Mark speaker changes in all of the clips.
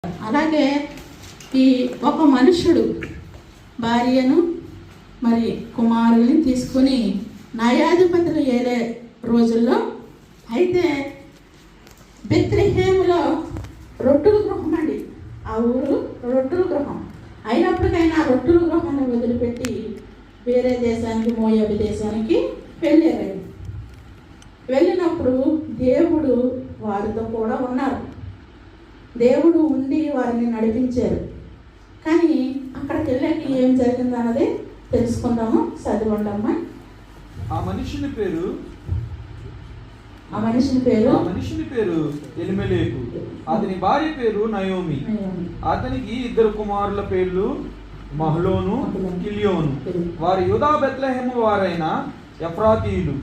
Speaker 1: అలాగే ఈ ఒక మనుషుడు భార్యను మరి కుమారుని తీసుకుని న్యాయాధిపతులు ఏలే రోజుల్లో అయితే బెత్లెహేములో రొట్టెల గృహం అండి. ఆ ఊరు రొట్టెల గృహం అయినప్పటికైనా రొట్టెల గృహాన్ని వదిలిపెట్టి వేరే దేశానికి మోయాబు దేశానికి వెళ్ళారు. వెళ్ళినప్పుడు దేవుడు వారితో కూడా ఉన్నారు. దేవుడు ఉండి వారిని నడిపించారు. కానీ అక్కడికి వెళ్ళాక ఏం జరిగిందన్నది తెలుసుకుందాము. చదవండమ్మా.
Speaker 2: ఆ మనిషిని పేరు ఎలిమెలేకు. అతని భార్య పేరు నయోమి. అతనికి ఇద్దరు కుమారుల పేర్లు మహ్లోను, కిలియోను. వారు యూదా బెత్లెహేము వారైన ఎఫ్రాతీయులు.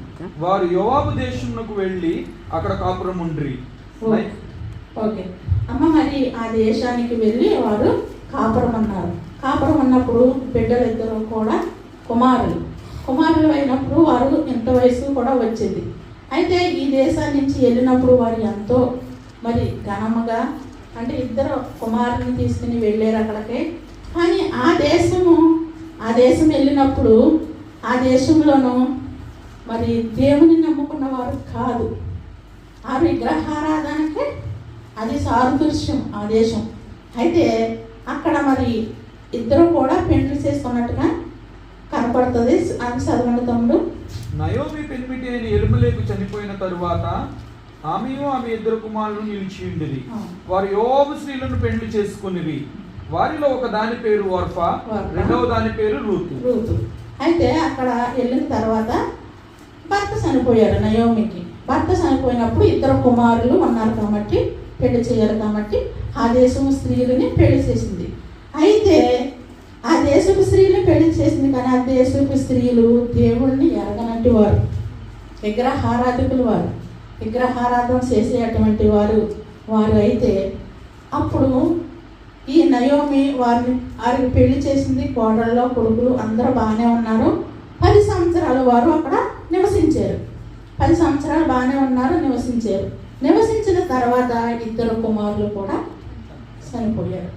Speaker 2: వారు యోవాబు దేశమునకు వెళ్ళి అక్కడ కాపురం ఉండ్రి.
Speaker 1: ఓకే అమ్మ, మరి ఆ దేశానికి వెళ్ళి వారు కాపురం అన్నారు. కాపురం అన్నప్పుడు బిడ్డలు ఇద్దరు కూడా కుమారులు అయినప్పుడు వారు ఎంత వయసు కూడా వచ్చింది. అయితే ఈ దేశాన్ని నుంచి వెళ్ళినప్పుడు వారు ఎంతో మరి ఘనముగా అంటే ఇద్దరు కుమారుని తీసుకుని వెళ్ళారు అక్కడికి. కానీ ఆ దేశం వెళ్ళినప్పుడు ఆ దేశంలోనూ మరి దేవుని నమ్ముకున్న వారు కాదు. ఆ విగ్రహారాధనకి అది సాదృశ్యం ఆ దేశం. అయితే అక్కడ మరి ఇద్దరు కూడా పెళ్లి చేసుకున్నట్టుగా కనపడుతుంది. అని చదవండి తమ్ముడు.
Speaker 2: నయోమి పెనిమిటి అయిన ఎలిమెలేకు చనిపోయిన తరువాత ఆమెయు ఆమె ఇద్దరు కుమారులు నిలిచి ఉండేది. వారు యోవాబు స్త్రీలను పెళ్లి చేసుకునివి. వారిలో ఒక దాని పేరు ఓర్ఫా, రెండవ దాని పేరు రూతు.
Speaker 1: అయితే అక్కడ వెళ్ళిన తర్వాత భర్త చనిపోయాడు. నయోమికి భర్త చనిపోయినప్పుడు ఇద్దరు కుమారులు ఉన్నారు కాబట్టి పెళ్లి చేయాలి కాబట్టి ఆ దేశం స్త్రీలని పెళ్లి చేసింది. అయితే ఆ దేశపు స్త్రీలు పెళ్లి చేసింది. కానీ ఆ దేశపు స్త్రీలు దేవుణ్ణి ఎరగనట్టు వారు, విగ్రహారాధకులు వారు, విగ్రహారాధన చేసేటువంటి వారు అయితే అప్పుడు ఈ నయోమి వారికి పెళ్లి చేసింది. కోడళ్ళలో కొడుకులు అందరూ బాగానే ఉన్నారు. 10 సంవత్సరాలు వారు అక్కడ నివసించారు. 10 సంవత్సరాలు బాగానే ఉన్నారు, నివసించిన తర్వాత ఇద్దరు కుమారులు కూడా చనిపోయారు.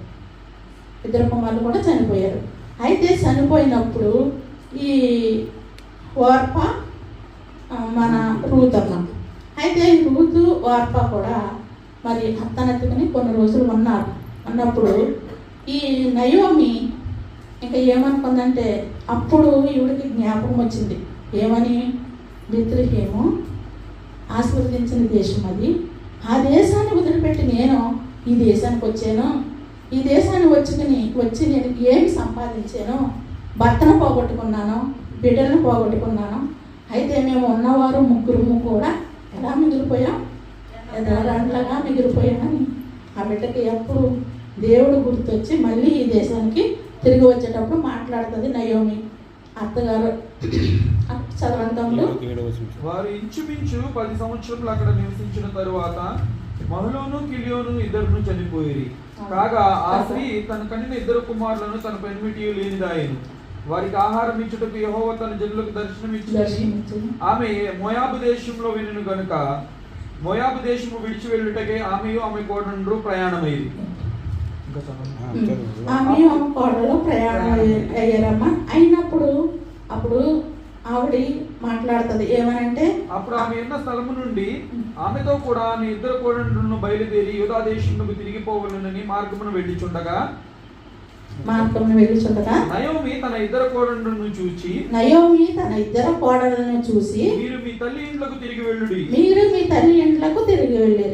Speaker 1: అయితే చనిపోయినప్పుడు ఈ ఓర్ప మన రూతమ్మ, అయితే రూతు ఓర్ప కూడా మరి అత్తనెత్తుకుని కొన్ని రోజులు ఉన్నప్పుడు ఈ నయోమి ఇంకా ఏమనుకుందంటే అప్పుడు ఈవిడికి జ్ఞాపకం వచ్చింది. ఏమని? బెత్లెహేము ఆశీర్వదించిన దేశం అది. ఆ దేశాన్ని వదిలిపెట్టి నేను ఈ దేశానికి వచ్చాను. ఈ దేశాన్ని వచ్చి నేను ఏమి సంపాదించాను? భర్తను పోగొట్టుకున్నాను, బిడ్డలను పోగొట్టుకున్నాను. అయితే మేము ఉన్నవారు ముగ్గురు కూడా ఎలా మిగిలిపోయాం? ఎదరంట్లుగా మిగిలిపోయామని ఆ బిడ్డకి ఎప్పుడు దేవుడు గుర్తొచ్చి మళ్ళీ ఈ దేశానికి తిరిగి వచ్చేటప్పుడు మాట్లాడుతుంది నయోమి అత్తగారు. చదవంతంలో
Speaker 2: వారు ఇంచుమించు 10 సంవత్సరములు అక్కడ నివసించిన తరువాత మహ్లోను, కిలియోను ఇద్దరును చనిపోయి కాగా ఆ స్త్రీ తన కనిన ఇద్దరు కుమారులను తన పెనిమిటి లేనిదాయను. వారికి ఆహారం ఇచ్చుటకు యెహోవా తన జనులకు దర్శనమిచ్చి ఆమె మోయాబు దేశంలో వినును గనుక మోయాబు దేశము విడిచి వెళ్ళుటకే ఆమెయు ఆమె కోడలు ప్రయాణమైంది.
Speaker 1: అయ్యారమ్మా. అయినప్పుడు అప్పుడు ఆవిడ మాట్లాడుతుంది ఏమనంటే,
Speaker 2: అప్పుడు ఆమె ఉన్న స్థలము నుండి ఆమెతో కూడా ఆమె ఇద్దరు కోడళ్లను బయలుదేరి యూదా దేశమునకు తిరిగిపోవాలని మార్గమును వెళ్ళిచుండగా నయోమి తన ఇద్దరు కోడళ్లను చూసి మీరు మీ తల్లి ఇండ్లకు తిరిగి వెళ్ళుడి.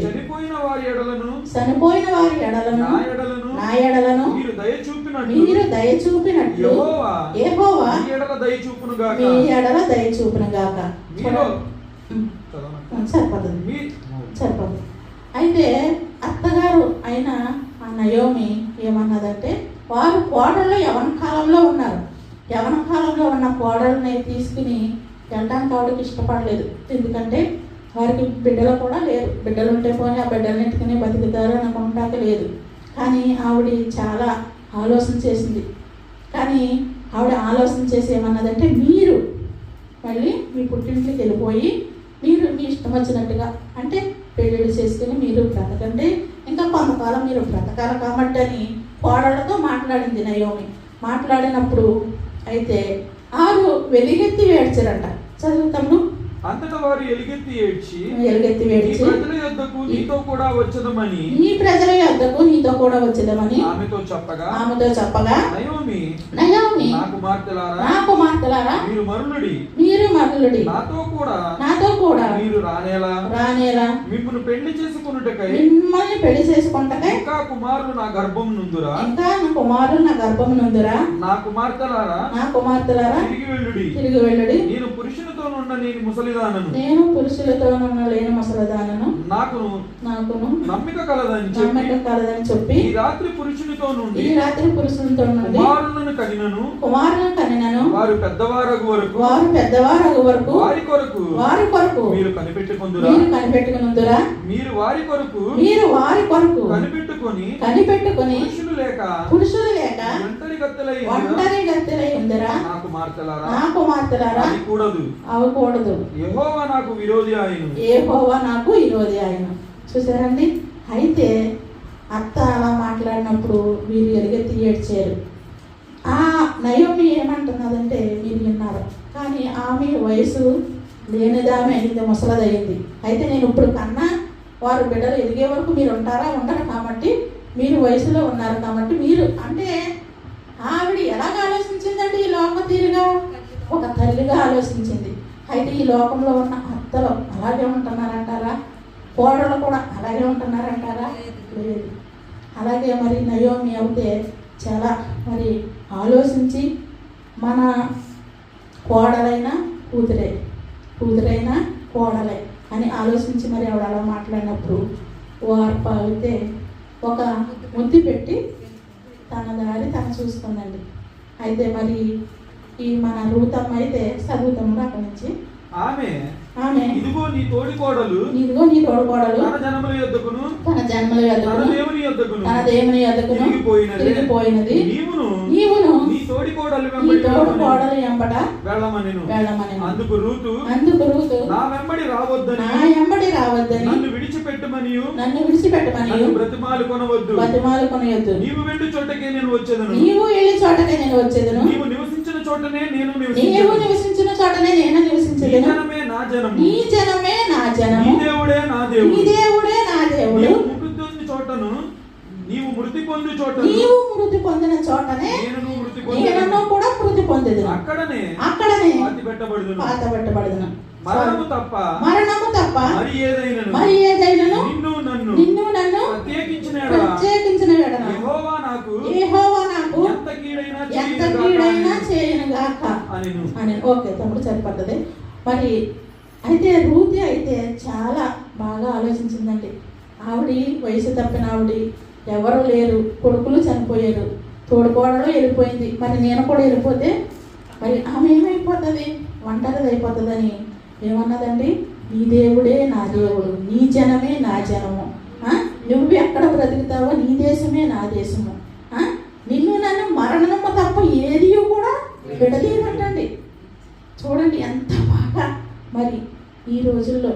Speaker 2: చనిపోయిన వారి ఎడలను నా ఎడలను మీరు దయ చూపినట్లు యెహోవా మీ ఎడల దయ చూపును గాక. సరిపోదు. అయితే అత్తగారు అయిన ఆ నయోమి ఏమన్నదంటే, వారు కోడళ్ళు యవన కాలంలో ఉన్న కోడళ్ళని తీసుకుని వెళ్ళడానికి ఆవిడకి ఇష్టపడలేదు. ఎందుకంటే వారికి బిడ్డలు కూడా లేరు. బిడ్డలు ఉంటే పోనీ ఆ బిడ్డలన్నింటికనే బతుకుతారు అనుకుంటాక లేదు. కానీ ఆవిడ చాలా ఆలోచన చేసింది. కానీ ఆవిడ ఆలోచన చేసి ఏమన్నదంటే, మీరు మళ్ళీ మీ పుట్టింటికి వెళ్ళిపోయి మీరు మీ ఇష్టం వచ్చినట్టుగా అంటే పెళ్ళిళ్ళు చేసుకుని మీరు బ్రతకండి, ఇంకా కొంతకాలం మీరు బ్రతకాలి కాబట్టి అని కోడళ్ళతో మాట్లాడింది నయోమి. మాట్లాడినప్పుడు అయితే ఆరు వెలిగెత్తి ఏడ్చారంట. చదువుతాము.
Speaker 3: అంతటా వారు ఎలుగెత్తి ఏడ్చి,
Speaker 2: ఎలుగెత్తి
Speaker 3: ఈ
Speaker 2: ఏడ్చి,
Speaker 3: ప్రజల యొద్దకు నీతో కూడా వచ్చదమని
Speaker 2: ఈ ప్రజల యొద్దకు నీతో కూడా వచ్చేదమని
Speaker 3: ఆమెతో
Speaker 2: చెప్పగా
Speaker 3: నయోమి
Speaker 2: నయోమి
Speaker 3: నా కుమార్తెలారా,
Speaker 2: నా కుమార్తెలారా,
Speaker 3: మీరు మరులుడి,
Speaker 2: మీరు మరులుడి,
Speaker 3: నాతో
Speaker 2: కూడా
Speaker 3: మీరు రానేలా మిమ్మల్ని పెళ్లి చేసుకొనుటకై
Speaker 2: మిమ్మల్ని పెళ్లి చేసుకుంటకై
Speaker 3: ఇంకా కుమారులు నా గర్భం నుందురా, నా కుమార్తెలారా తిరిగి వెళ్ళుడి. నేను పురుషునితో ఉన్న నేను ముసలిదానను, లేని ముసలిదానను, నాకు నమ్మిక కలదని చెప్పి ఈ రాత్రి పురుషునితో నుండి కుమారులను కనినను, వారు పెద్దవారగు వరకు వారి కొరకు మీరు కనిపెట్టుకొనుదురా, మీరు వారి కొరకు కనిపెట్టుకొని పురుషులు లేక ఒంటరి గత్తెలై ఉందిరా, నా కుమార్తెలారా అది కూడదు. యెహోవా నాకు విరోధి ఆయను. చూసారండి. అయితే అత్త అలా మాట్లాడినప్పుడు వీరు ఎలుగెత్తి ఏడ్చారు. ఆ నయోమి ఏమంటున్నదంటే మీరు విన్నారు, కానీ ఆమె వయసు లేనిదామె అయింది, ముసలదయ్యింది. అయితే నేను ఇప్పుడు కన్నా వారు బిడ్డలు ఎదిగే వరకు మీరు ఉండరు కాబట్టి, మీరు వయసులో ఉన్నారు కాబట్టి మీరు అంటే ఆవిడ ఎలాగ ఆలోచించిందంటే ఈ లోక తీరుగా ఒక తల్లిగా ఆలోచించింది. అయితే ఈ లోకంలో ఉన్న అత్తలు అలాగే ఉంటున్నారంటారా? కోడలు కూడా అలాగే ఉంటున్నారంటారా? లేదు. అలాగే మరి నయోమి అయితే చాలా మరి ఆలోచించి మన కోడలైనా కూతురైనా కోడలే అని ఆలోచించి మరి ఆవిడ అలా మాట్లాడినప్పుడు వార్ప అయితే ఒక ముద్దు పెట్టి తన దారి తను చూస్తుందండి. అయితే మరి ఈ మన రూతమ్మ అయితే చదువుతాము అక్కడి నుంచి. ఆమె ఇదిగో నీ తోడికోడలు తన జన్మల యొద్దకును తన దేవుని యొద్దకును తిరిగిపోయినది. నీవును నీ తోడికోడలు వెంబట వెళ్ళమనెను. అందుకు రూతు నా వెంబడి రావద్దని నన్ను విడిచిపెట్టమని బ్రతిమాలు కొనవద్దు. నీవు వెళ్ళు చోటకే నేను వచ్చేదను, నీవు నివసించిన చోటనే నేను నివసించదను. నీ జనమే నా జనము, నీ దేవుడే నా దేవుడు. నీవు మృతి పొందిన చోటనే నేను కూడా మృతి పొందెదను. అక్కడనే పాతిపెట్టబడుదును. మరణము తప్ప మరి ఏదైనను నిన్ను నన్ను ప్రత్యేకించిన ఎడల యెహోవా నాకు ఎంత కీడైనా చేయనుగాక అని. ఓకే తమ్ముడు, సరిపడ్డది. మరి అయితే రూతి అయితే చాలా బాగా ఆలోచించిందండి. ఆవిడ వయసు తప్పిన ఎవరు లేరు, కొడుకులు చనిపోయారు, తోడుకోడలు వెళ్ళిపోయింది. మరి నేను కూడా వెళ్ళిపోతే మరి ఆమె ఏమైపోతుంది? ఒంటరిది అయిపోతుందని ఏమన్నదండి? నీ దేవుడే నా దేవుడు, నీ జనమే నా జనము, నువ్వు ఎక్కడ బ్రతుకుతావో నీ దేశమే నా దేశము, నిన్ను నన్ను మరణము తప్ప ఏది కూడా విడదీయమంటండి. చూడండి ఎంత బాగా. మరి ఈ రోజుల్లో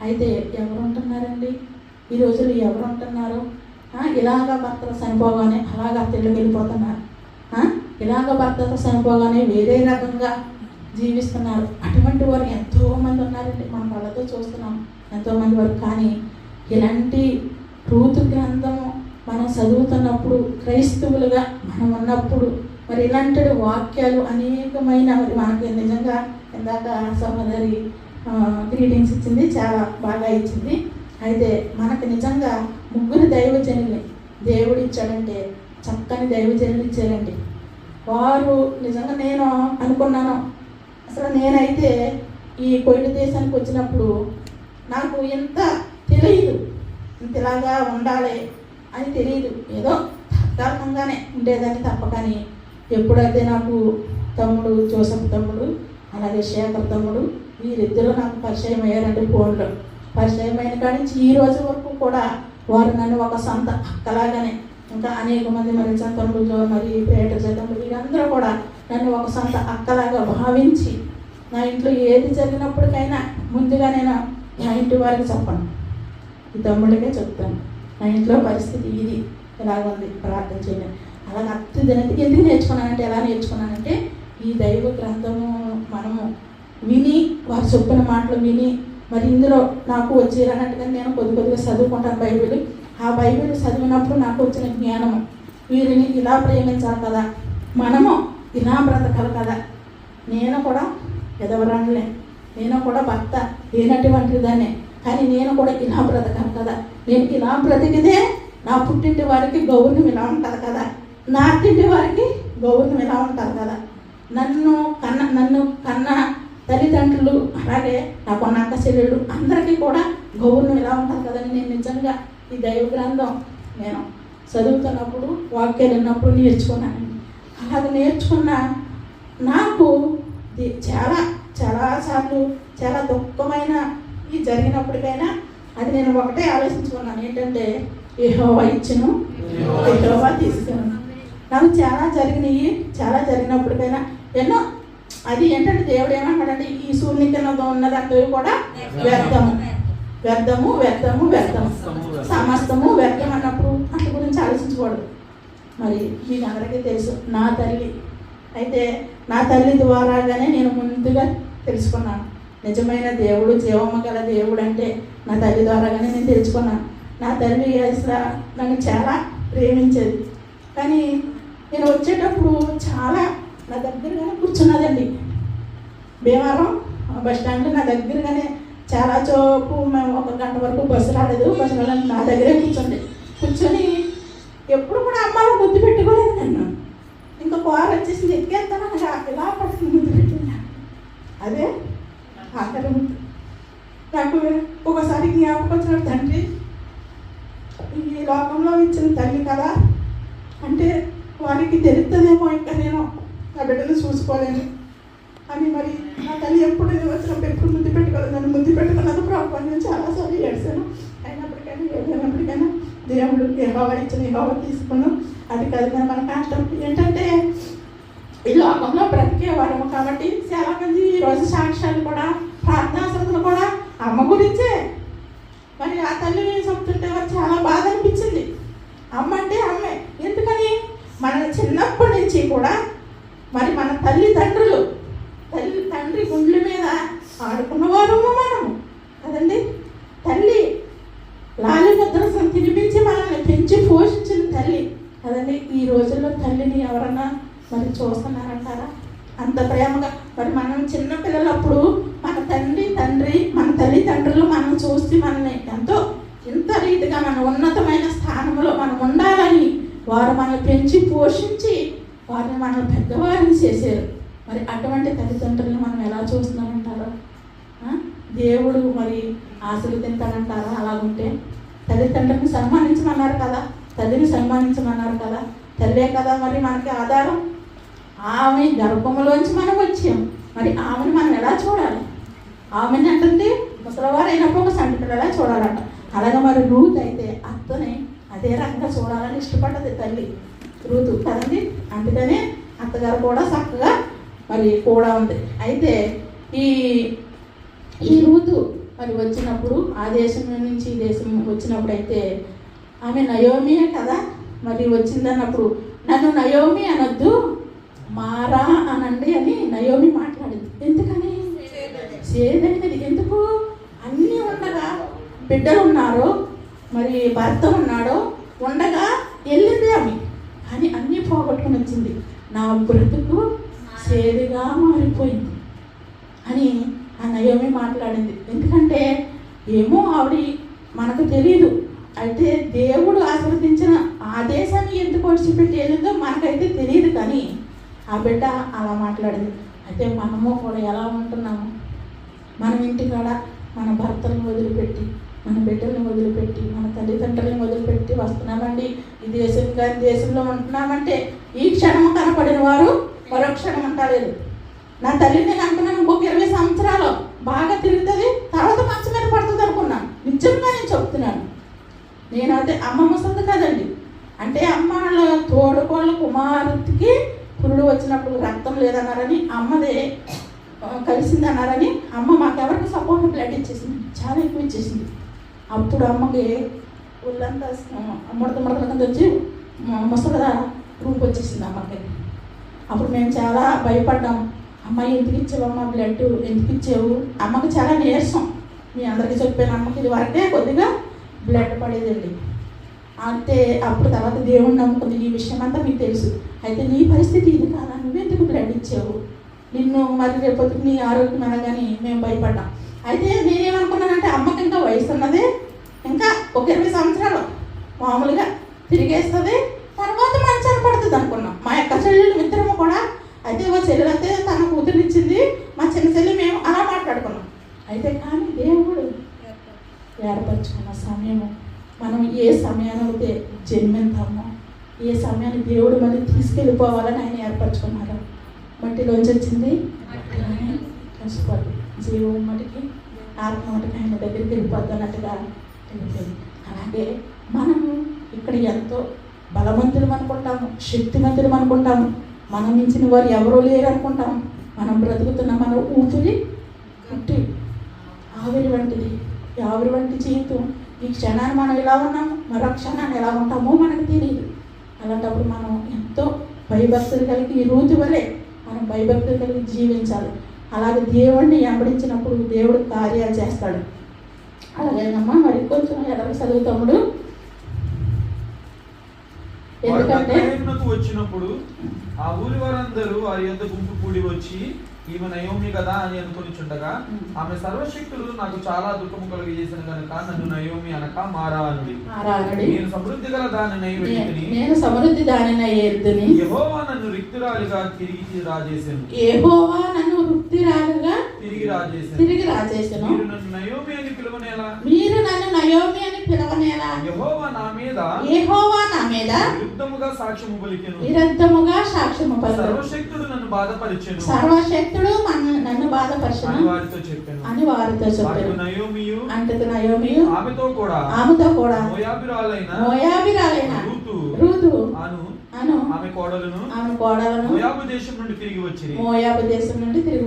Speaker 3: అయితే ఎవరు ఉంటున్నారండి? ఈ రోజుల్లో ఎవరు ఉంటున్నారు? ఇలాగ భర్తలు చనిపోగానే అలాగ తెల్లుకి వెళ్ళిపోతున్నారు, ఇలాగ భర్తలు చనిపోగానే వేరే రకంగా జీవిస్తున్నారు. అటువంటి వారు ఎంతోమంది ఉన్నారండి, మన వాళ్ళతో చూస్తున్నాం ఎంతోమంది వారు. కానీ ఇలాంటి రూతు గ్రంథము మనం చదువుతున్నప్పుడు, క్రైస్తవులుగా మనం ఉన్నప్పుడు మరి ఇలాంటి వాక్యాలు అనేకమైన మరి మనకి నిజంగా ఇందాక సహోదరి గ్రీటింగ్స్ ఇచ్చింది, చాలా బాగా ఇచ్చింది. అయితే మనకు నిజంగా ముగ్గురు దైవజనులు దేవుడు ఇచ్చాడంటే చక్కని దైవజనులు ఇచ్చారండి. వారు నిజంగా నేను అనుకున్నాను, అసలు నేనైతే ఈ కోయిల దేశానికి వచ్చినప్పుడు నాకు ఎంత తెలియదు, ఇంతలాగా ఉండాలి అని తెలియదు. ఏదో తాత్కాలికంగానే ఉండేదాన్ని తప్ప. కానీ ఎప్పుడైతే నాకు తమ్ముడు జోసఫ్ తమ్ముడు అలాగే శేఖర్ తమ్ముడు వీరిద్దరూ నాకు పరిచయం అయ్యారండి. ఫోన్లో పరిచయం అయిన కాడి నుంచి ఈ రోజు వరకు కూడా వారు నన్ను ఒక సొంత అక్కలాగానే, ఇంకా అనేక మంది మరి తమ్ముడు మరి పేట తమ్ముడు వీరందరూ కూడా నన్ను ఒక సొంత అక్కలాగా భావించి నా ఇంట్లో ఏది జరిగినప్పటికైనా ముందుగా నేను నా ఇంటి వారికి చెప్పను, ఈ తమ్ముడికే చెప్తాను.
Speaker 1: నా ఇంట్లో పరిస్థితి ఇది ఇలాగ ఉంది, ప్రార్థన చేయండి. అలాగ అత్యధిక ఎందుకు నేర్చుకున్నానంటే, ఎలా నేర్చుకున్నానంటే ఈ దైవ గ్రంథము మనము విని వారు చెప్పిన మాటలు విని, మరి ఇందులో నాకు వచ్చి అన్నట్టుగా నేను కొద్దిగా చదువుకుంటాను బైబిల్. ఆ బైబిల్ చదివినప్పుడు నాకు వచ్చిన జ్ఞానము, వీరిని ఇలా ప్రేమించాలి కదా, మనము ఇలా బ్రతకాలి కదా, నేను కూడా ఎదవరానులే, నేను కూడా భర్త లేనటువంటి దాన్నే, కానీ నేను కూడా ఇలా బ్రతకాలి కదా, నేను ఇలా బ్రతికితే నా పుట్టింటి వారికి గౌరవం ఇలా ఉంటుంది కదా, నా అత్తింటి వారికి గౌరవం ఇలా ఉంటుంది కదా, నన్ను కన్న తల్లిదండ్రులు అలాగే నాకున్న అక్క చెల్లెళ్ళు అందరికీ కూడా గౌరవం ఇలా ఉంటుంది కదని నేను నిజంగా ఈ దైవ గ్రంథం నేను చదువుతున్నప్పుడు వాక్యాలు విన్నప్పుడు నేర్చుకున్నాను. అలాగ నేర్చుకున్న నాకు చాలా చాలాసార్లు చాలా దుఃఖమైన ఈ జరిగినప్పటికైనా అది నేను ఒకటే ఆలోచించుకున్నాను, ఏంటంటే యెహోవా ఇచ్చును యెహోవా తీసుకున్నాను. నాకు చాలా జరిగినప్పటికైనా ఎన్నో అది ఏంటంటే దేవుడు ఏమంటాడంటే ఈ సూర్యుని కింద ఉన్నదంతా కూడా వ్యర్థము సమస్తము వ్యర్థం అన్నప్పుడు అట్ల గురించి ఆలోచించకూడదు. మరి మీకు అందరికీ తెలుసు నా తల్లి, అయితే నా తల్లి ద్వారాగానే నేను ముందుగా తెలుసుకున్నాను నిజమైన దేవుడు, జీవమ్మ గల దేవుడు అంటే నా తల్లి ద్వారాగానే నేను తెలుసుకున్నాను. నా తల్లి అసలు నన్ను చాలా ప్రేమించేది, కానీ నేను వచ్చేటప్పుడు చాలా నా దగ్గరగానే కూర్చున్నదండి. భీమవరం బస్ స్టాండ్లో నా దగ్గరగానే చాలా చోపు మేము 1 గంట వరకు బస్సు రాలేదు, బస్సు రాలేదు నా దగ్గరే కూర్చొని ఎప్పుడు కూడా అమ్మాయిని ముద్దు పెట్టుకోలేదు. నన్ను ఇంకా కారు వచ్చేసి ఎక్కేస్తాను ఇలా పట్టుకుని ముద్దు పెట్టింది, అదే ఆఖరి ముద్దు. నాకు ఒకసారి జ్ఞాపకం వచ్చిన తండ్రి ఈ లోకంలో ఇచ్చిన తల్లి కదా అంటే వారికి తెలుస్తుందేమో, ఇంకా నేను నా బిడ్డను చూసుకోలేను అని. మరి నా తల్లి ఎప్పుడు వచ్చినప్పుడు ఎప్పుడు ముద్దు పెట్టుకోలేదు, నన్ను ముద్దు పెట్టుకున్నది ప్రాబ్లం. నేను చాలాసార్లు ఏడ్చాను, అయినప్పటికైనా దేవుడు యెహోవా ఇచ్చిన యెహోవా తీసుకున్నాం. అది కాదు కానీ మన కష్టం ఏంటంటే ఈ లోకంలో బ్రతికేవాడము కాబట్టి చాలామంది ఈరోజు సాక్ష్యాలు కూడా ప్రార్థనాసనలు కూడా అమ్మ గురించే. మరి ఆ తల్లిని చెప్తుంటే వారు చాలా బాధ అనిపించింది. అమ్మ అంటే అమ్మే, ఎందుకని మన చిన్నప్పటి నుంచి కూడా మరి మన తల్లిదండ్రులు తండ్రి గుండెల మీద ఆడుకున్నవారు మనము కదండి. తల్లి లాలి ముద్రసం తినిపించి మనల్ని పెంచి పోషించిన తల్లి కదండి. ఈ రోజుల్లో తల్లిని ఎవరన్నా మరి చూస్తున్నారంటారా అంత ప్రేమగా? మరి మనం చిన్నపిల్లలప్పుడు మన మన తల్లిదండ్రులు మనం చూసి మనల్ని ఎంతో ఇంత రీతిగా మన ఉన్నతమైన స్థానంలో మనం ఉండాలని వారు మనల్ని పెంచి పోషించి వారిని మనల్ని పెద్దవారిని చేశారు. మరి అటువంటి తల్లిదండ్రులను మనం ఎలా చూస్తున్నామంటారా? దేవుడు మరి ఆశలు తింటాడంటారా? అలాగుంటే తల్లిదండ్రులను సన్మానించమన్నారు కదా, తల్లిని సన్మానించమన్నారు కదా, తల్లే కదా మరి మనకి ఆధారం. ఆమె గర్భంలోంచి మనం వచ్చాం, మరి ఆమెను మనం ఎలా చూడాలి? ఆమెను అంటే ముసలివారు అయినప్పుడు ఒక సంటి పిల్లలా చూడాలంట. అలాగే మరి రూత్ అయితే అత్తని అదే రకంగా చూడాలని ఇష్టపడ్డది తల్లి రూతు కదండి. అందుకనే అత్తగారు కూడా చక్కగా మరి కూడా ఉంది. అయితే ఈ రూతు మరి వచ్చినప్పుడు ఆ దేశం నుంచి ఈ దేశం వచ్చినప్పుడు అయితే ఆమె నయోమియే కదా మరి వచ్చిందన్నప్పుడు నన్ను నయోమి అనొద్దు మారా అనండి అని నయోమి మాట్లాడింది. ఎందుకని? సేదైనది. ఎందుకు? అన్నీ ఉండగా బిడ్డలు ఉన్నారు, మరి భర్త ఉన్నాడు, ఉండగా వెళ్ళింది ఆమె, కానీ అన్నీ పోగొట్టుకుని వచ్చింది. నా బ్రతుకు సేదుగా మారిపోయింది అని ఆ నయోమి మాట్లాడింది. ఎందుకంటే ఏమో ఆవిడ మనకు తెలియదు, అయితే దేవుడు ఆశీర్వదించిన ఆ దేశాన్ని ఎందుకు విడిచిపెట్టి వెళ్ళిందో మనకైతే తెలియదు, కానీ ఆ బిడ్డ అలా మాట్లాడింది. అయితే మనము కూడా ఎలా ఉంటున్నాము? మనం ఇంటికాడ మన భర్తలను వదిలిపెట్టి, మన బిడ్డలను వదిలిపెట్టి, మన తల్లిదండ్రులను వదిలిపెట్టి వస్తున్నామండి. ఈ దేశంలో ఉంటున్నామంటే ఈ క్షణం కనపడిన వారు మరో క్షణం అంటలేదు. నా తల్లిని నేను అనుకున్నాను ఇంకొక 20 సంవత్సరాలు బాగా తిరుగుతుంది, తర్వాత మంచం మీద పడుతుంది అనుకున్నాను. నిజంగా నేను చెప్తున్నాను. నేనైతే అమ్మ ముసలిది కదండి, అంటే అమ్మ తోడుకోళ్ళ కుమారుడికి పురుడు వచ్చినప్పుడు రక్తం లేదన్నారని అమ్మదే కలిసింది అన్నారని అమ్మ మాకెవరికి సపోర్ట్ బ్లడ్ ఇచ్చేసింది, చాలా ఎక్కువ ఇచ్చేసింది. అప్పుడు అమ్మకి ఒళ్ళంతా ముడత ముడతల కింద వచ్చి ముసలిగా రూపు వచ్చేసింది అమ్మకి. అప్పుడు మేము చాలా భయపడ్డాము. అమ్మాయి ఎందుకు ఇచ్చావమ్మా బ్లడ్, ఎందుకు ఇచ్చావు? అమ్మకి చాలా నీరసం. మీ అందరికీ చెప్పాను, అమ్మకి ఇది వరకే కొద్దిగా బ్లడ్ పడేదండి. అంతే. అప్పుడు తర్వాత దేవుడిని నమ్ముకుంది. ఈ విషయం అంతా మీకు తెలుసు. అయితే నీ పరిస్థితి ఇది కాదా, నువ్వెందుకు బ్లడ్ ఇచ్చావు, నిన్ను మరి రేపొద్దు నీ ఆరోగ్యం అనగాని మేము భయపడ్డాం. అయితే నేనేమనుకున్నానంటే అమ్మకి ఇంకా వయసు ఉన్నది, ఇంకా ఒక 20 సంవత్సరాలు మామూలుగా తిరిగేస్తుంది, తర్వాత మంచాన్ని పడుతుంది అనుకున్నాం. మా యొక్క చెల్లెలు ఇద్దరము కూడా. అయితే మా చెల్లెలు అయితే తన కూతురునిచ్చింది, మా చిన్న చెల్లి మేము అలా మాట్లాడుకున్నాం. అయితే కానీ దేవుడు ఏర్పరచుకున్న సమయము, మనం ఏ సమయాన్ని జన్మింతామో, ఏ సమయాన్ని దేవుడు మళ్ళీ తీసుకెళ్ళిపోవాలని ఆయన ఏర్పరచుకున్నారు. మట్టిలోంచి వచ్చింది కలిసిపోద్ది, జీవం మటుకి ఆత్మ మటుకి ఆయన దగ్గరికి వెళ్ళిపోద్ది అన్నట్టుగా వెళ్ళిపోయింది. అలాగే మనము ఇక్కడ ఎంతో బలవంతులు అనుకుంటాము, శక్తివంతులు అనుకుంటాము, మనం మించిన వారు ఎవరూ లేరు అనుకుంటాము. మనం బ్రతుకుతున్న మన ఊపిరి పుట్టి ఆవిరి వంటిది, ఆవిరి వంటి జీవితం. ఈ క్షణాన్ని మనం ఎలా ఉన్నాము, మరో క్షణాన్ని ఎలా ఉంటామో మనకు తెలియదు. అలాంటప్పుడు మనం ఎంతో భయభక్తులు కలిగి ఈ రూతు వలె మనం భయభక్తులు కలిగి జీవించాలి. అలాగే దేవుడిని వెంబడించినప్పుడు దేవుడు కార్యాలు చేస్తాడు. అలాగేనమ్మా. మరి కొంచెం ఎడలకు చదువుతాముడు. ఎందుకంటే
Speaker 3: వచ్చినప్పుడు ఆ ఊరి వారందరూ వారి యొద్ద గుంపు కూడి వచ్చి, ఈమె నయోమి కదా అని అనుకొనిచుండగా, ఆమె సర్వశక్తులు నాకు చాలా దుఃఖము కలుగజేసిన కనుక నన్ను నయోమి అనక మారా అనుడి. నేను సమృద్ధి గల దానినై వెళ్తుని,
Speaker 1: నేను సమృద్ధి దానినై వెళ్తుని,
Speaker 3: యెహోవా నన్ను రిక్తురాలిగా తిరిగి రాజేసెను.
Speaker 1: యెహోవా నన్ను రిక్తురాలిగా
Speaker 3: తిరిగి రాజేసెను. మీరు నన్ను నయోమి అని పిలవనేలా,
Speaker 1: మీరు నన్ను నయోమి అని పిలవనేలా,
Speaker 3: యెహోవా నా మీద విరుద్ధముగా సాక్ష్యము పలికెను. సర్వశక్తుడు నన్ను బాధపరిచెను,
Speaker 1: నన్ను బాధపరిచెను
Speaker 3: అని వారితో చెప్పాను.
Speaker 1: నయోమియు
Speaker 3: ఆమెతో కూడా
Speaker 1: మోయాబీరాలైన రూతు అను
Speaker 3: ఆమె కోడలను
Speaker 1: మోయాబు
Speaker 3: దేశం నుండి తిరిగి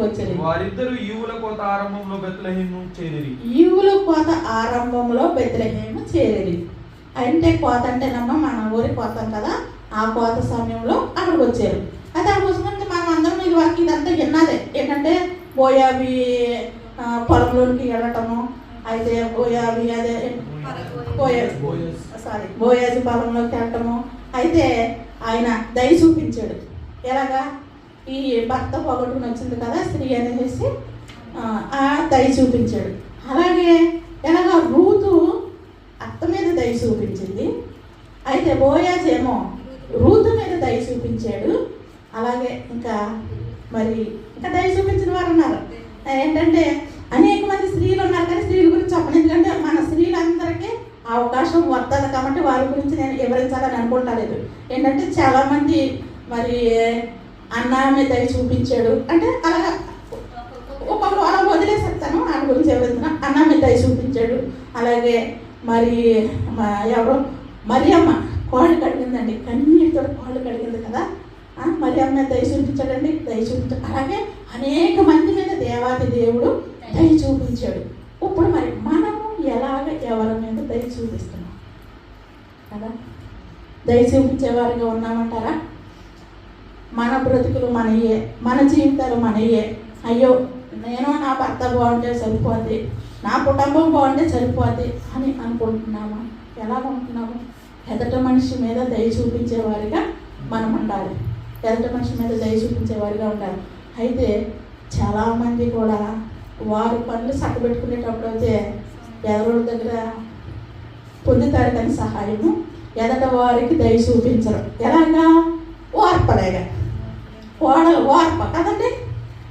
Speaker 3: వచ్చిరి. వారిద్దరూ ఈవుల కోత ఆరంభంలో బెత్లెహేము
Speaker 1: చేరిరి. అంటే కోత అంటేనమ్మా మన ఊరి కోత కదా, ఆ కోత సమయంలో అక్కడికి వచ్చారు. అయితే అక్కడికి వచ్చినట్టు మనం అందరం ఇది వరకు ఇదంతా విన్నదే ఏంటంటే మోయాబీ పొలంలోనికి వెళ్ళటము. అయితే బోయాజీ పొలంలోకి వెళ్ళటము. అయితే ఆయన దయ చూపించాడు. ఎలాగా, ఈ భర్త పొగట్టుకుని వచ్చింది కదా స్త్రీ అనేసి ఆ దయ చూపించాడు. అలాగే ఎలాగా రూతు అత్త మీద దయ చూపించింది. అయితే బోయాజ్ ఏమో రూతు మీద దయ చూపించాడు. అలాగే ఇంకా దయ చూపించిన వారు ఉన్నారు. ఏంటంటే అనేక మంది స్త్రీలు ఉన్నారు, కానీ స్త్రీల గురించి చెప్పను. ఎందుకంటే మన స్త్రీలందరికీ అవకాశం వస్తుంది కాబట్టి వారి గురించి నేను వివరించాలని అనుకుంటలేదు. ఏంటంటే చాలామంది అన్న మీద దయ చూపించాడు అంటే అలాగా ఒక్కొక్కరు అలా వదిలేసేస్తాను. ఆయన గురించి ఎవరైతున్నా అన్న మీద దయ చూపించాడు. అలాగే ఎవరో మరియమ్మ కాళ్ళు కడిగిందండి, కన్నీటితో కాళ్ళు కడిగింది కదా, మరియమ్మ మీద దయ చూపించాడండి, దయ చూపించాడు. అలాగే అనేక మంది మీద దేవాది దేవుడు దయ చూపించాడు. ఇప్పుడు మనము ఎలాగ ఎవరి మీద దయ చూపిస్తున్నాం కదా, దయ చూపించేవారిగా ఉన్నామంటారా? మన బ్రతుకులు మనయే, మన జీవితాలు మనయే. అయ్యో నేను నా భర్త బాగుంటే సరిపోద్ది, నా కుటుంబం బాగుంటే సరిపోద్ది అని అనుకుంటున్నాము. ఎలా ఉంటున్నాము? ఎదటి మనిషి మీద దయ చూపించేవారిగా మనం ఉండాలి. ఎదటి మనిషి మీద దయ చూపించేవారిగా ఉండాలి. అయితే చాలామంది కూడా వారు పనులు చక్కబెట్టుకునేటప్పుడు అయితే ఎవరి దగ్గర పొందుతారు కానీ సహాయము, ఎదట వారికి దయ చూపించరు. ఎలాగా? ఓర్పలేగా, ఓర్ప కదండి.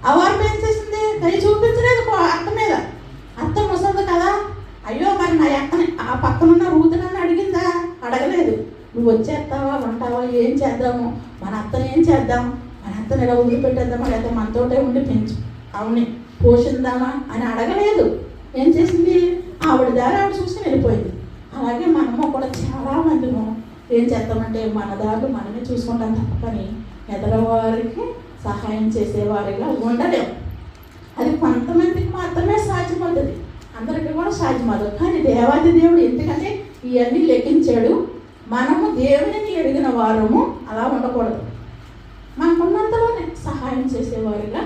Speaker 1: ఆ ఓర్ప ఏం చేసింది? దయ చూపించలేదు అత్త మీద. అత్త ముసలిది కదా, అయ్యో నా అత్తని ఆ పక్కనున్న రూతునన్ను అడిగిందా? అడగలేదు. నువ్వు వచ్చేస్తావా, ఉంటావా, ఏం చేద్దాము, మన అత్తని ఏం చేద్దాం, మన అత్తని ఎలా వదిలిపెట్టేద్దామా, లేకపోతే మనతోటే ఉండి ఆవిడని పోషిందామా అని అడగలేదు. ఏం చేసింది? ఆవిడ దారి ఆవిడ చూసి వెళ్ళిపోయింది. అలాగే మనము కూడా చాలామందిము ఏం చేస్తామంటే మన దారులు మనమే చూసుకుంటాం తప్ప కానీ ఎదరవారికి సహాయం చేసేవారిగా ఉండలేము. అది కొంతమందికి మాత్రమే సాధ్యమవుతుంది, అందరికీ కూడా సాధ్యమవుతుంది. కానీ దేవాది దేవుడు ఎందుకంటే ఇవన్నీ లెక్కించాడు. మనము దేవుని ఎరిగిన వారము అలా ఉండకూడదు. మనకున్నంతలోనే సహాయం చేసేవారిగా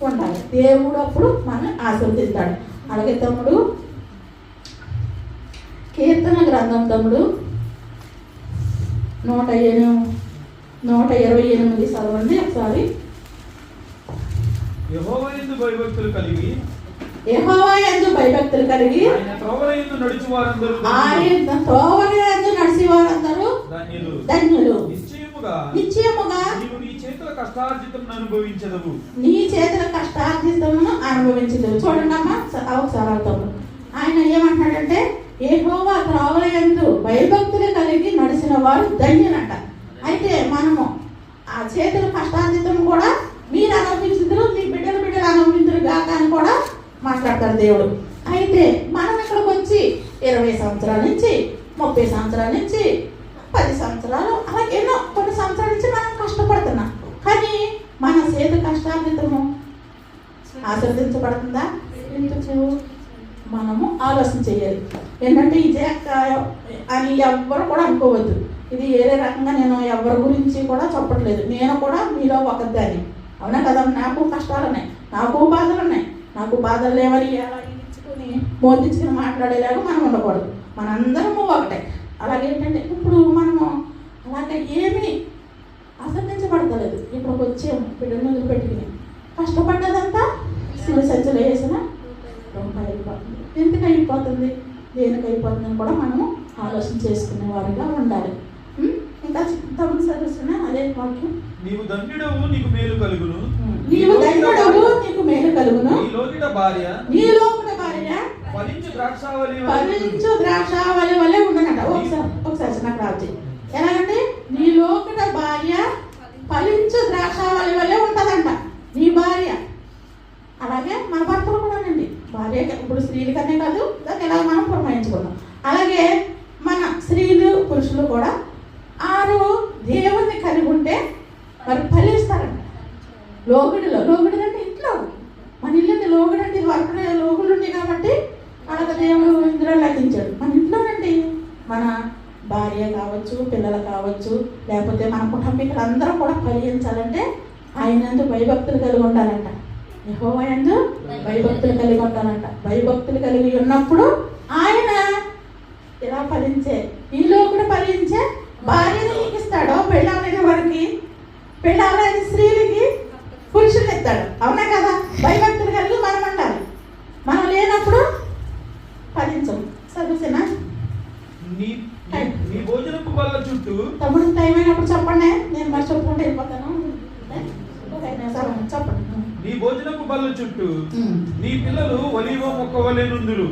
Speaker 1: ఉండాలి. దేవుడు అప్పుడు మనం ఆశీర్వదిస్తాడు. అలాగే తమ్ముడు కీర్తన గ్రంథం తమ్ముడు 128 చదవండి ఒకసారి.
Speaker 3: యెహోవా యందు భయభక్తులు కలిగి
Speaker 1: ఆయన త్రోవల యందు నడిచి వారందరూ ధన్యులు. నిశ్చయముగా
Speaker 3: నీవు నీ చేతుల కష్టార్జితమును అనుభవించదవు.
Speaker 1: చూడండి అమ్మా ఒకసారి అవుతాము. ఆయన ఏమంటాడంటే యెహోవా త్రోవల యందు భయభక్తులు కలిగి నడిచిన వారు ధన్యులంట. అయితే మనము ఆ చేతుల కష్టార్జితం కూడా మీరు అనుభవించుదురు, మీ బిడ్డలు అనుభవించుదురు గాక అని కూడా మాట్లాడతారు దేవుడు. అయితే మనం ఇక్కడికి వచ్చి 20 సంవత్సరాల నుంచి 30 సంవత్సరాల నుంచి 10 సంవత్సరాలు అలా ఎన్నో కొన్ని సంవత్సరాల నుంచి మనం కష్టపడుతున్నాం. కానీ మన చేతి కష్టార్జితము ఆశీర్వదించబడుతుందా? మనము ఆలోచన చేయాలి. ఏంటంటే ఇదే అని ఎవ్వరు కూడా అనుకోవద్దు. ఇది వేరే రకంగా నేను ఎవరి గురించి కూడా చెప్పట్లేదు. నేను కూడా మీలో ఒకదాన్ని. అవునా కదా? నాకు కష్టాలు ఉన్నాయి, నాకు బాధలు ఉన్నాయి. నాకు బాధలు లేవని ఇచ్చుకొని మోదించుకుని మాట్లాడేలాగా మనం ఉండకూడదు. మనందరము ఒకటే. అలాగేంటంటే ఇప్పుడు మనము అలాగే ఏమీ ఆశ్రదించబడతలేదు. ఇప్పుడు వచ్చాము బిడ్డను వదిలిపెట్టుకుని కష్టపడ్డదంతా శివ సంచులు వేసిన రూపాయి అయిపోతుంది. ఎందుకు అయిపోతుంది, దేనికి అయిపోతుంది అని కూడా మనము ఆలోచన చేసుకునే వారిగా ఉండాలి. ఇంకా తమ్ముడు చదువుతున్నా అదే వాక్యం.
Speaker 3: నీవు ధన్యుడవు, నీకు మేలు కలుగును.
Speaker 1: నీవు ధన్యుడవు, నీకు మేలు కలుగును.
Speaker 3: నీ లోకిట భార్య ఫలించు
Speaker 1: ద్రాక్షావళి వలె ఉండనట. ఒకసారి నాకు రాజు ఎలాగంటే నీ లోకిట భార్య ఫలించు ద్రాక్షావళి వలె ఉంటదంట నీ భార్య. అలాగే మన భర్తలు కూడానండి. భార్య ఇప్పుడు స్త్రీలకనే కాదు, దాన్ని ఎలా మనం పురమాయించుకున్నాం. అలాగే మన స్త్రీలు పురుషులు కూడా ఆరు దేవుణ్ణి కలిగి ఉంటే మరి ఫలిస్తారంట. లోగుడు అంటే ఇంట్లో మన ఇల్లుండి లోగుడు అంటే ఇది వర్క్ లోగులు ఉండి కాబట్టి అలాగే దేవుడు ఇందులో లభించాడు. మన ఇంట్లోనండి మన భార్య కావచ్చు, పిల్లలు కావచ్చు, లేకపోతే మన కుటుంబీకులు అందరూ కూడా ఫలించాలంటే ఆయన యందు భయభక్తులు కలిగి ఉండాలంట. యెహోవా యందు భయభక్తులు కలిగి ఉండాలంట. భయభక్తులు కలిగి ఉన్నప్పుడు ఆయన ఇలా ఫలించే ఈలో కూడా ఫలించే భార్యను నీకు ఇస్తాడో పెళ్ళాలైన వారికి, పెళ్ళాలైన స్త్రీలకి పురుషులు ఇస్తాడు. అవునా కదా? భయభక్తులు కలిగి మనం ఉండాలి. మనం లేనప్పుడు ఫలించం. చదువుసేనా
Speaker 3: నీ భోజనపు బల్ల చుట్టూ
Speaker 1: తమ్ముడు టైం అయినప్పుడు చెప్పండి, నేను మరి చెప్పుకుంటే వెళ్ళిపోతాను. చెప్పండి.
Speaker 3: నీ భోజనపు బల్ల చుట్టూ నీ పిల్లలు ఒలీవ మొక్క వలె నుందురు.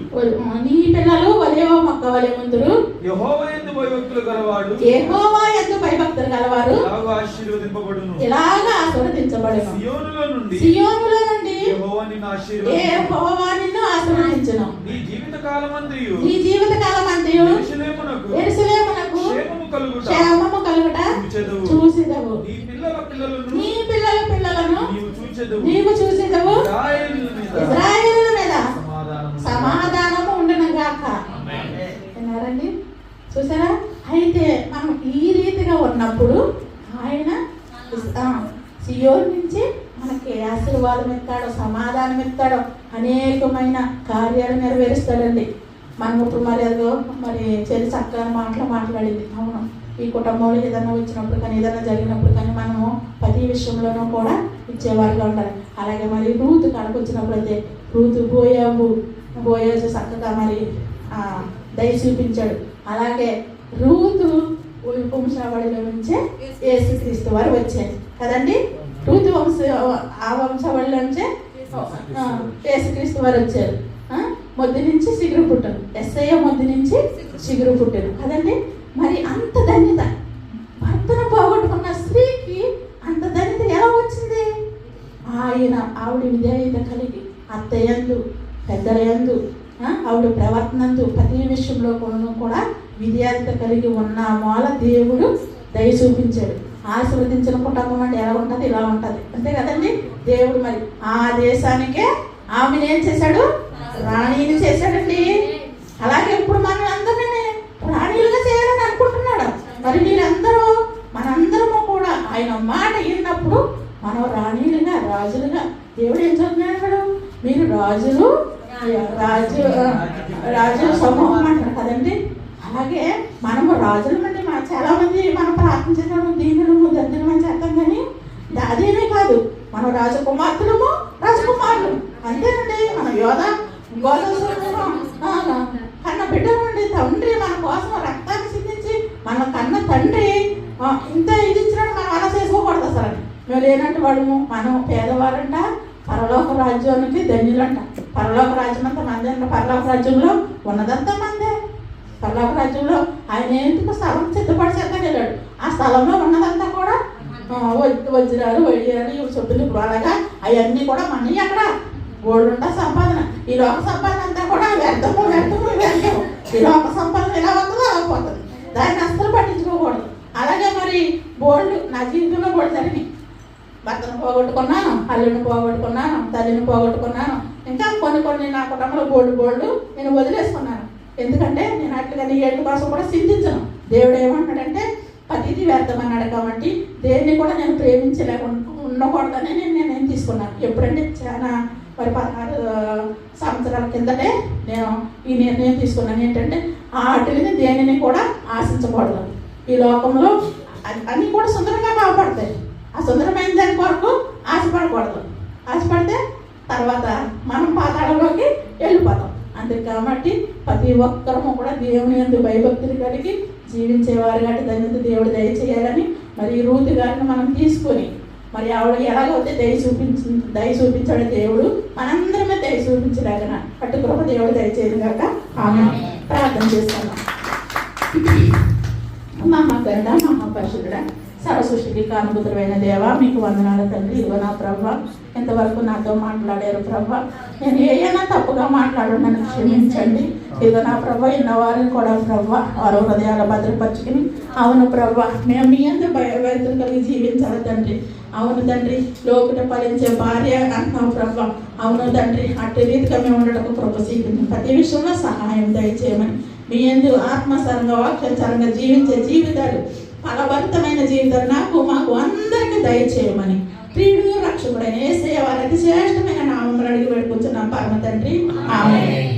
Speaker 1: నీ పిల్లలు ఒలీవ మొక్క వలె నుందురు.
Speaker 3: యెహోవా యందు భయభక్తులు గలవాడు ఆశీర్వదింపబడును.
Speaker 1: ఇలాగా ఆశీర్వదించబడును.
Speaker 3: సియోనులో నుండి యెహోవా నిన్ను
Speaker 1: ఆశీర్వదించును.
Speaker 3: నీ జీవిత కాలమంతయు
Speaker 1: యెరూషలేమునకు క్షేమము కలుగుట చూసిదవు. నీ పిల్లల పిల్లలను నీవు చూసిదవు. ఇశ్రాయేలుల మీద సమాధానము ఉండును గాక. విన్నారండి? చూసారా? అయితే మనం ఈ రీతిగా ఉన్నప్పుడు ఆయన సియోను నుంచి మనకి ఆశీర్వాదం ఇస్తాడు, సమాధానం ఇస్తాడు, అనేకమైన కార్యాలు నెరవేరుస్తాడండి. మనం ఇప్పుడు మరి చెల్లి చక్కగా మాట్లాడింది. అవును, ఈ కుటుంబంలో ఏదైనా వచ్చినప్పుడు కానీ ఏదైనా జరిగినప్పుడు కానీ మనము ప్రతి విషయంలోనూ కూడా ఇచ్చేవారిగా ఉండాలి. అలాగే మరి రూతు కాడకు వచ్చినప్పుడు అయితే రూతు బోయాజు చక్కగా మరి దయ చూపించాడు. అలాగే రూతు వంశావళిలో నుంచే యేసుక్రీస్తు వారు వచ్చారు కదండి. రూతు ఆ వంశావళిలో నుంచే యేసుక్రీస్తు వారు వచ్చారు. మొద్దు నుంచి చిగురు పుట్టను, ఎస్ఐ మొద్దు నుంచి చిగురు పుట్టను కదండి. మరి అంత ధన్యత భర్తను పోగొట్టుకున్న స్త్రీకి అంత ధన్యత ఎలా వచ్చింది? ఆవిడ విధేయత కలిగి అత్తయందు పెద్దలయందు ఆవిడ ప్రవర్తనందు ప్రతి విషయంలో కూడా విధేయత కలిగి ఉన్న మూల దేవుడు దయ చూపించాడు. ఆశీర్వదించిన కుటుంబం అంటే ఎలా ఉంటుంది? ఇలా ఉంటుంది అంతే కదండి. దేవుడు మరి ఆ దేశానికే ఆమెను ఏం చేశాడు? రాణిని చేశాడండి. అలాగే ఇప్పుడు మన అందరినీ రాణి మరి మీరందరూ మనందరము కూడా ఆయన మాట విన్నప్పుడు మనం రాణీలుగా రాజులుగా దేవుడు ఏం చెప్తున్నాడు, మీరు రాజులు రాజుల సమూహం అంటారు కదండి. అలాగే మనము రాజుల మంది చాలా మంది మనం ప్రార్థించడం దీనులము దద్దరము అని చేస్తాం, కానీ అదేమీ కాదు. మనం రాజకుమార్తెలము రాజకుమారులు అంతేనండి. మన యోధ కన్న బిడ్డలు అండి. తండ్రి మన కోసం రక్తాన్ని సిందించి మన కన్న తండ్రి ఇంత ఇది ఇచ్చినట్టు మనం అలా చేసుకోకూడదు అసలు. మేము లేనట్టు వాడము, మనం పేదవారంట పరలోక రాజ్యానికి ధన్యులంట. పరలోక రాజ్యం అంతా మందే అంట. పరలోక రాజ్యంలో ఉన్నదంతా మందే. పరలోక రాజ్యంలో ఆయన ఎందుకు స్థలం సిద్ధపడి చేతకెళ్ళాడు. ఆ స్థలంలో ఉన్నదంతా కూడా వజ్రాలు వైద్యాలు చెప్పులు అలాగా అవన్నీ కూడా మనవి. అక్కడ గోల్డ్ సంపాదన, ఈ లోక సంపాదన అంతా కూడా వ్యర్థము. ఈ లోక సంపాదన ఎలా వస్తుందో అలా పోతుంది. దాన్ని అస్సలు పట్టించుకోకూడదు. అలాగే మరి బోల్డ్ నా జీవితంలో బోల్డ్ జరిగినాయి. భర్తను పోగొట్టుకున్నాను, అల్లుని పోగొట్టుకున్నాను, తల్లిని పోగొట్టుకున్నాను, ఇంకా కొన్ని నా కుటుంబంలో బోల్డ్ నేను వదిలేసుకున్నాను. ఎందుకంటే నేను అట్లుగా నీ ఏళ్ళ కోసం కూడా చింతించను. దేవుడు ఏమంటాడంటే ప్రతిదీ వ్యర్థమన్నాడు. కాబట్టి దేన్ని కూడా నేను ప్రేమించలేకుండా ఉండకూడదని నేను తీసుకున్నాను. ఎప్పుడంటే చాలా మరి 16 సంవత్సరాల కిందటే నేను ఈ నిర్ణయం తీసుకున్నాను. ఏంటంటే వాటిని దేనిని కూడా ఆశించకూడదు. ఈ లోకంలో అన్నీ కూడా సుందరంగా కాపాడతాయి. ఆ సుందరమైన దాని కొరకు ఆశపడకూడదు. ఆశపడితే తర్వాత మనం పాతాళంలోకి వెళ్ళిపోతాం. అంతే కాబట్టి ప్రతి ఒక్కరము కూడా దేవుని యందు భయభక్తులు కలిగి జీవించేవారు కాబట్టి దాని దేవుడు దయచేయాలని మరి రూతు గారిని మనం తీసుకొని మరి ఆవిడ ఎలాగైతే దయ చూపించాడు దేవుడు, మనందరమే దయ చూపించలేక అటు కృప దేవుడు దయచేయదు కాక ఆమె ప్రార్థన చేస్తున్నాం. మహాగరుడ మహాపరిశుద్ధుడ సర్వసృష్టికి కానుభూతుడైన దేవా, మీకు వందనాలు తండ్రి. ఇదిగో నా ప్రభ ఇంతవరకు నాతో మాట్లాడారు ప్రభ. నేను ఏదైనా తప్పుగా మాట్లాడు నన్ను క్షమించండి. ఇదిగో నా ప్రభ ఇన్నవారిని కూడా ప్రభ వారు హృదయాల భద్రపరుచుకుని అవును ప్రభ మేము మీ అందరూ భయభక్తులు కలిగి జీవించాలి తండ్రి. అవును తండ్రి, లోపల ఫలించే భార్య అంటున్నావు ప్రభ. అవును తండ్రి, అట్టి రీతిగా మేము ఉండటకు ప్రభ జీవితం ప్రతి విషయంలో సహాయం దయచేయమని మీ యందు ఆత్మసరంగా వాక్యాచారంగా జీవించే జీవితాలు ఫలవంతమైన జీవితాలు నాకు మాకు అందరికీ దయచేయమని ప్రియుడు రక్షకుడైన యేసయ్య వారి అతి శ్రేష్టమైన నామములు అడిగి వేడుకుంటున్నాం పరమ తండ్రి. ఆమేన్.